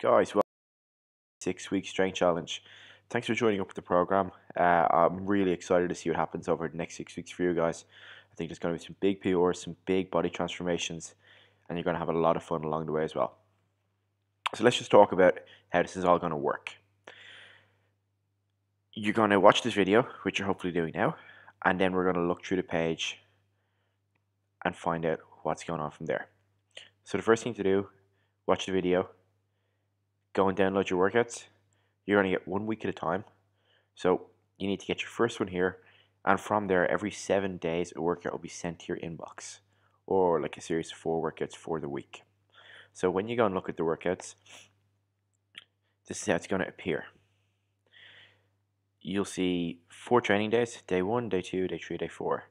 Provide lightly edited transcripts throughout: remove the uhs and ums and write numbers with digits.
Guys, welcome to the 6 week strength challenge. Thanks for joining up with the program. I'm really excited to see what happens over the next 6 weeks for you guys. I think there's going to be some big PRs, some big body transformations, and you're going to have a lot of fun along the way as well. So let's just talk about how this is all going to work. You're going to watch this video, which you're hopefully doing now, and then we're going to look through the page and find out what's going on from there. So the first thing to do, watch the video, go and download your workouts. You're going to get 1 week at a time. So you need to get your first one here, and from there, every 7 days, a workout will be sent to your inbox, or like a series of 4 workouts for the week. So when you go and look at the workouts, this is how it's going to appear. You'll see 4 training days: day 1, day 2, day 3, day 4.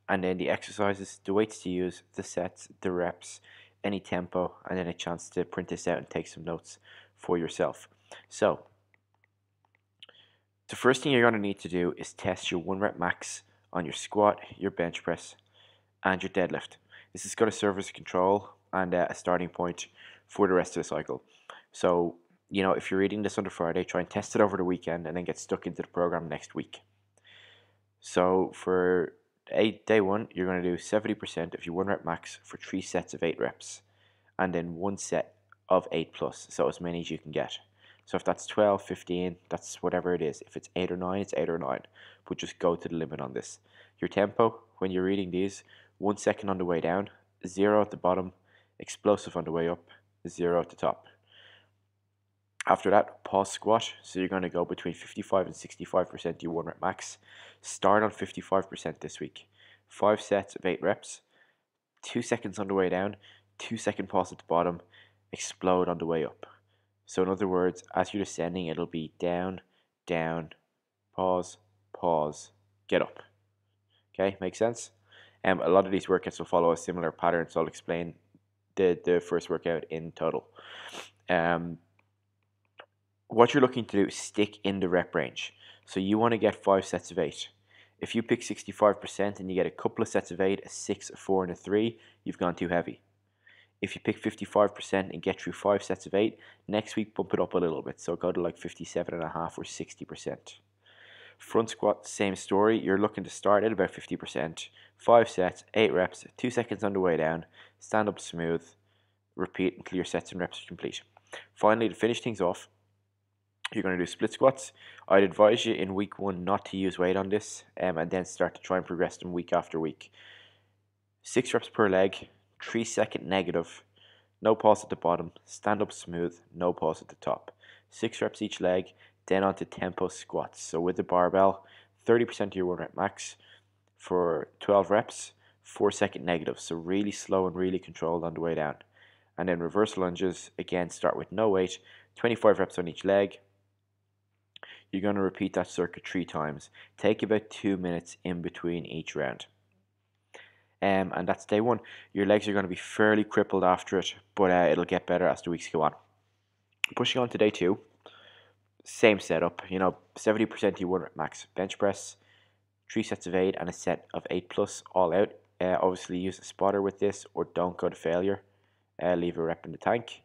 And then the exercises, the weights to use, the sets, the reps, any tempo, and then a chance to print this out and take some notes for yourself. So the first thing you're going to need to do is test your 1 rep max on your squat, your bench press, and your deadlift. This is going to serve as a control and a starting point for the rest of the cycle. So, if you're reading this on the Friday, try and test it over the weekend and then get stuck into the program next week. So for day 1, you're going to do 70% of your 1 rep max for 3 sets of 8 reps, and then 1 set of 8 plus, so as many as you can get. So if that's 12, 15, that's whatever it is. If it's 8 or 9, it's 8 or 9. But just go to the limit on this. Your tempo, when you're reading these, 1 second on the way down, 0 at the bottom, explosive on the way up, 0 at the top. After that, pause squat. So you're going to go between 55 and 65% of your 1 rep max. Start on 55% this week. 5 sets of 8 reps, 2 seconds on the way down, 2 second pause at the bottom, explode on the way up. So in other words, as you're descending, it'll be down, down, pause, pause, get up. Okay, makes sense? A lot of these workouts will follow a similar pattern, so I'll explain the first workout in total. What you're looking to do is stick in the rep range. So you want to get 5 sets of 8. If you pick 65% and you get a couple of sets of 8, a 6, a 4, and a 3, you've gone too heavy. If you pick 55% and get through 5 sets of 8, next week bump it up a little bit. So go to like 57.5 or 60%. Front squat, same story. You're looking to start at about 50%. 5 sets, 8 reps, 2 seconds on the way down. Stand up smooth. Repeat until your sets and reps are complete. Finally, to finish things off, you're going to do split squats. I'd advise you in week 1 not to use weight on this, and then start to try and progress them week after week. 6 reps per leg, 3 second negative, no pause at the bottom, stand up smooth, no pause at the top. 6 reps each leg, then onto tempo squats. So with the barbell, 30% of your 1 rep max for 12 reps, 4 second negative. So really slow and really controlled on the way down. And then reverse lunges, again start with no weight, 25 reps on each leg. You're going to repeat that circuit 3 times. Take about 2 minutes in between each round. And that's day 1. Your legs are going to be fairly crippled after it, but it'll get better as the weeks go on. Pushing on to day 2, same setup. 70% of your 1 rep max. Bench press, 3 sets of 8 and a set of 8 plus, all out. Obviously use a spotter with this, or don't go to failure. Leave a rep in the tank.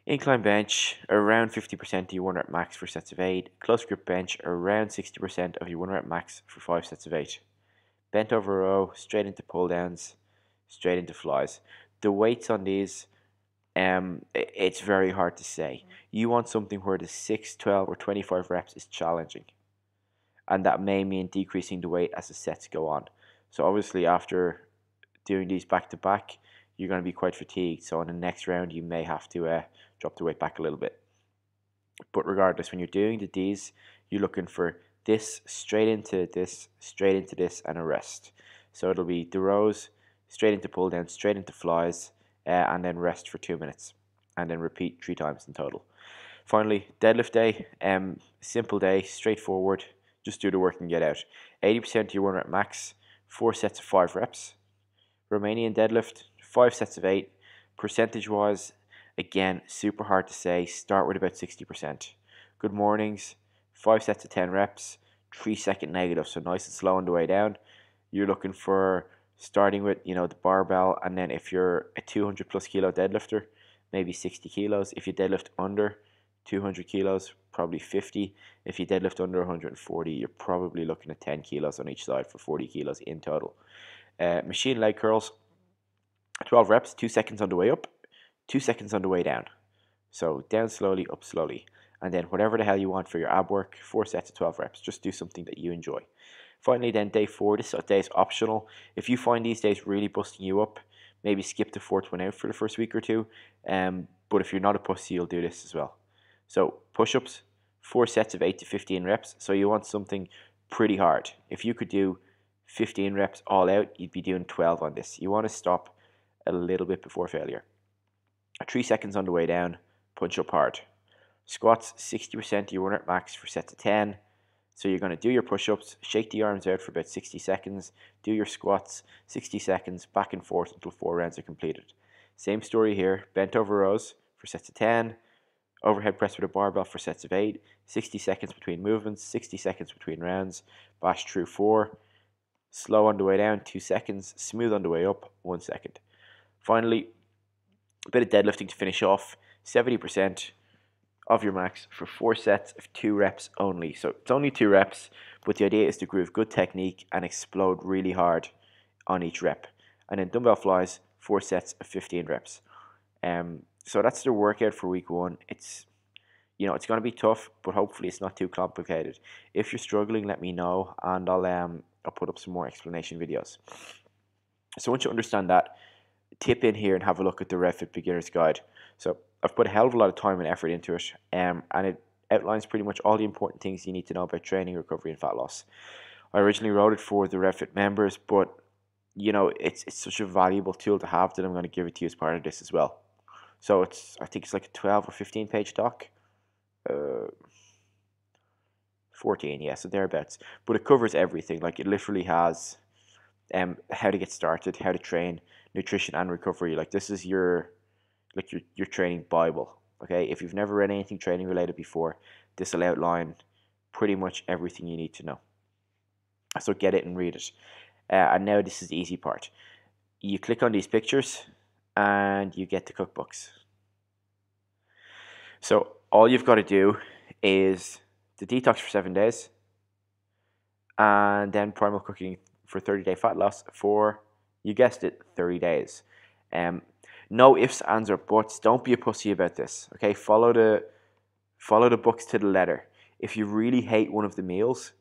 Incline bench, around 50% of your 1 rep max for sets of 8. Close grip bench, around 60% of your 1 rep max for 5 sets of 8. Bent over row, straight into pull downs, straight into flies. The weights on these, it's very hard to say. You want something where the 6, 12, or 25 reps is challenging. And that may mean decreasing the weight as the sets go on. So obviously after doing these back to back, you're going to be quite fatigued. So in the next round, you may have to drop the weight back a little bit. But regardless, when you're doing the Ds, you're looking for this, straight into this, and a rest. So it'll be the rows, straight into pull down, straight into flies, and then rest for 2 minutes. And then repeat 3 times in total. Finally, deadlift day, simple day, straightforward. Just do the work and get out. 80% of your 1 rep max, 4 sets of 5 reps. Romanian deadlift, 5 sets of 8. Percentage wise, again, super hard to say. Start with about 60%. Good mornings, 5 sets of 10 reps, 3 second negative, so nice and slow on the way down. You're looking for starting with the barbell, and then if you're a 200 plus kilo deadlifter, maybe 60 kilos. If you deadlift under 200 kilos, probably 50. If you deadlift under 140, you're probably looking at 10 kilos on each side for 40 kilos in total. Machine leg curls, 12 reps, 2 seconds on the way up, 2 seconds on the way down. So down slowly, up slowly. And then whatever the hell you want for your ab work, 4 sets of 12 reps. Just do something that you enjoy. Finally, then day 4, this day is optional. If you find these days really busting you up, maybe skip the fourth one out for the first week or two. But if you're not a pussy, you'll do this as well. So push-ups, 4 sets of 8 to 15 reps. So you want something pretty hard. If you could do 15 reps all out, you'd be doing 12 on this. You want to stop a little bit before failure. 3 seconds on the way down, punch up hard. Squats, 60% of your 1 rep max for set to 10. So you're going to do your push-ups, shake the arms out for about 60 seconds, do your squats, 60 seconds, back and forth until 4 rounds are completed. Same story here, bent over rows for sets of 10, overhead press with a barbell for sets of 8, 60 seconds between movements, 60 seconds between rounds, bash through 4, slow on the way down, 2 seconds, smooth on the way up, 1 second. Finally, a bit of deadlifting to finish off, 70% of your max for 4 sets of 2 reps only. So it's only 2 reps, but the idea is to groove good technique and explode really hard on each rep. And then dumbbell flies, 4 sets of 15 reps. So that's the workout for week 1. It's going to be tough, but hopefully it's not too complicated. If you're struggling, let me know, and I'll put up some more explanation videos. So once you understand that, tip in here and have a look at the RevFit Beginner's Guide. So I've put a hell of a lot of time and effort into it, and it outlines pretty much all the important things you need to know about training, recovery, and fat loss. I originally wrote it for the RevFit members, but it's such a valuable tool to have that I'm going to give it to you as part of this as well. So I think it's like a 12 or 15 page doc. 14, yeah, so thereabouts. But it covers everything. Like, it literally has how to get started, how to train, nutrition and recovery. Like, this is your training Bible. Okay, if you've never read anything training related before, this will outline pretty much everything you need to know. So get it and read it. And now this is the easy part. You click on these pictures and you get the cookbooks. So all you've got to do is the detox for 7 days, and then primal cooking for 30-day fat loss for, you guessed it, 30 days. No ifs, ands, or buts. Don't be a pussy about this. Okay, follow the books to the letter. If you really hate one of the meals,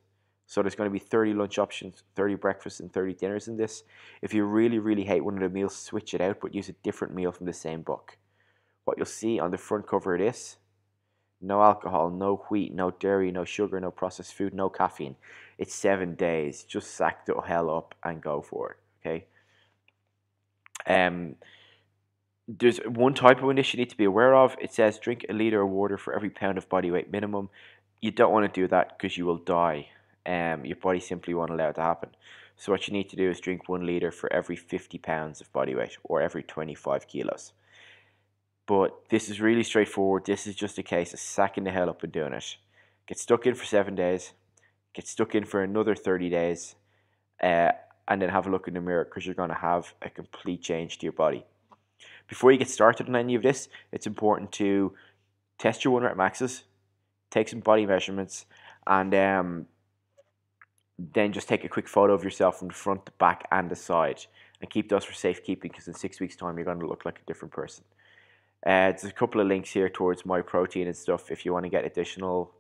so there's going to be 30 lunch options, 30 breakfasts, and 30 dinners in this. If you really, really hate one of the meals, switch it out, but use a different meal from the same book. What you'll see on the front cover of this: no alcohol, no wheat, no dairy, no sugar, no processed food, no caffeine. It's 7 days. Just sack the hell up and go for it. Okay. There's one type of this you need to be aware of. It says drink a liter of water for every pound of body weight minimum. You don't want to do that because you will die. Your body simply won't allow it to happen. So what you need to do is drink 1 liter for every 50 pounds of body weight, or every 25 kilos. But this is really straightforward. This is just a case of sacking the hell up and doing it. Get stuck in for 7 days. Get stuck in for another 30 days. And then have a look in the mirror, because you're going to have a complete change to your body. Before you get started on any of this, it's important to test your 1 rep maxes, take some body measurements, and then just take a quick photo of yourself from the front, the back, and the side. And keep those for safekeeping, because in 6 weeks' time, you're going to look like a different person. There's a couple of links here towards my protein and stuff if you want to get additional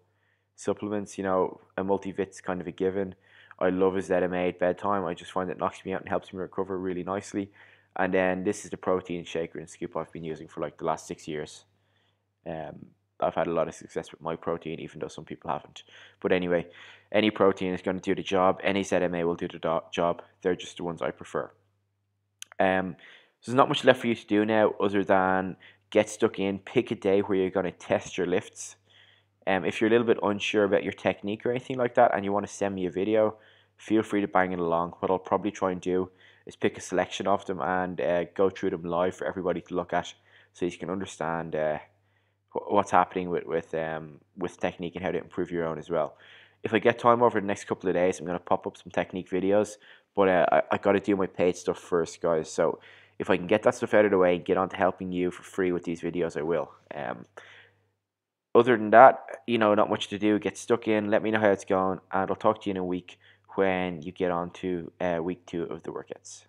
supplements. A multivit's kind of a given. I love a ZMA at bedtime. I just find it knocks me out and helps me recover really nicely. And then this is the protein shaker and scoop I've been using for like the last 6 years. I've had a lot of success with my protein, even though some people haven't. But anyway, any protein is going to do the job. Any ZMA will do the job. They're just the ones I prefer. There's not much left for you to do now other than get stuck in, pick a day where you're going to test your lifts. If you're a little bit unsure about your technique or anything like that and you want to send me a video, feel free to bang it along. What I'll probably try and do is pick a selection of them and go through them live for everybody to look at, so you can understand what's happening with technique and how to improve your own as well. If I get time over the next couple of days, I'm going to pop up some technique videos, but I got to do my paid stuff first, guys. So if I can get that stuff out of the way and get on to helping you for free with these videos, I will. Other than that, not much to do. Get stuck in, let me know how it's going, and I'll talk to you in a week when you get on to week 2 of the workouts.